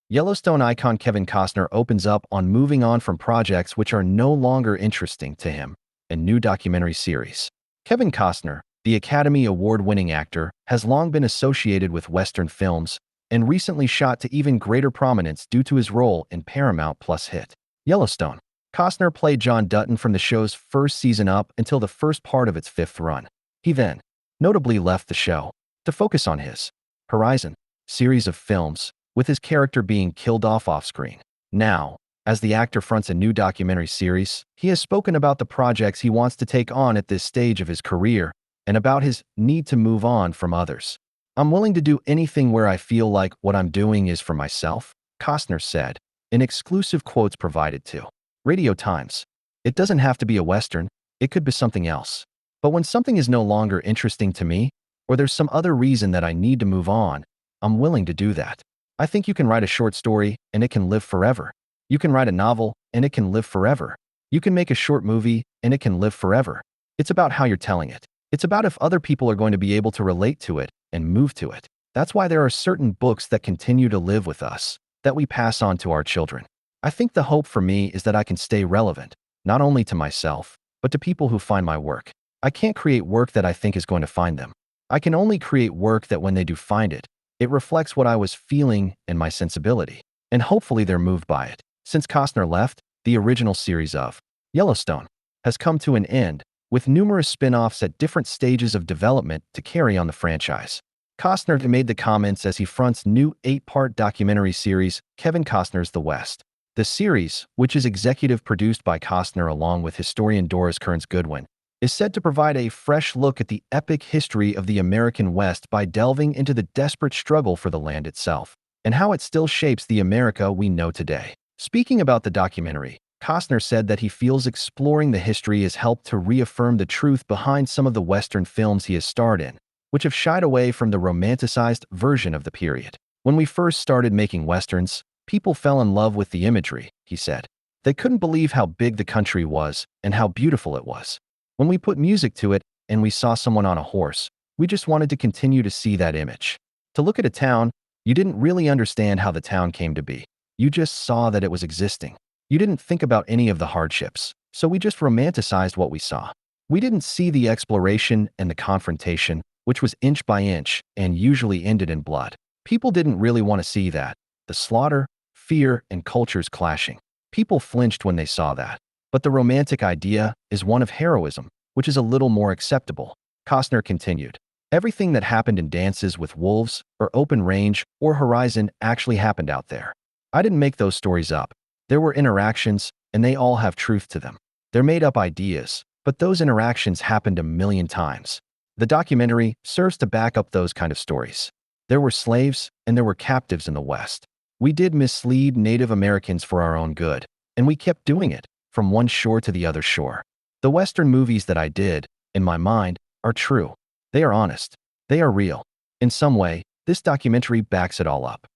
Yellowstone icon Kevin Costner opens up on moving on from projects which are no longer interesting to him in new documentary series. Kevin Costner, the Academy Award-winning actor, has long been associated with Western films and recently shot to even greater prominence due to his role in Paramount Plus hit Yellowstone. Costner played John Dutton from the show's first season up until the first part of its fifth run. He then, notably, left the show to focus on his Horizon series of films, with his character being killed off-screen. Now, as the actor fronts a new documentary series, he has spoken about the projects he wants to take on at this stage of his career and about his need to move on from others. "I'm willing to do anything where I feel like what I'm doing is for myself," Costner said, in exclusive quotes provided to Radio Times. "It doesn't have to be a Western, it could be something else. But when something is no longer interesting to me, or there's some other reason that I need to move on, I'm willing to do that. I think you can write a short story and it can live forever. You can write a novel and it can live forever. You can make a short movie and it can live forever. It's about how you're telling it. It's about if other people are going to be able to relate to it and move to it. That's why there are certain books that continue to live with us, that we pass on to our children. I think the hope for me is that I can stay relevant, not only to myself, but to people who find my work. I can't create work that I think is going to find them. I can only create work that when they do find it, it reflects what I was feeling and my sensibility, and hopefully they're moved by it." Since Costner left, the original series of Yellowstone has come to an end, with numerous spin-offs at different stages of development to carry on the franchise. Costner made the comments as he fronts new 8-part documentary series, Kevin Costner's The West. The series, which is executive produced by Costner along with historian Doris Kearns Goodwin, is said to provide a fresh look at the epic history of the American West by delving into the desperate struggle for the land itself and how it still shapes the America we know today. Speaking about the documentary, Costner said that he feels exploring the history has helped to reaffirm the truth behind some of the Western films he has starred in, which have shied away from the romanticized version of the period. "When we first started making Westerns, people fell in love with the imagery," he said. "They couldn't believe how big the country was and how beautiful it was. When we put music to it and we saw someone on a horse, we just wanted to continue to see that image. To look at a town, you didn't really understand how the town came to be. You just saw that it was existing. You didn't think about any of the hardships, so we just romanticized what we saw. We didn't see the exploration and the confrontation, which was inch by inch and usually ended in blood. People didn't really want to see that. The slaughter, fear, and cultures clashing. People flinched when they saw that. But the romantic idea is one of heroism, which is a little more acceptable." Costner continued, "Everything that happened in Dances with Wolves, or Open Range, or Horizon actually happened out there. I didn't make those stories up. There were interactions, and they all have truth to them. They're made-up ideas, but those interactions happened a million times. The documentary serves to back up those kind of stories. There were slaves, and there were captives in the West. We did mislead Native Americans for our own good, and we kept doing it, from one shore to the other shore. The Western movies that I did, in my mind, are true. They are honest. They are real. In some way, this documentary backs it all up."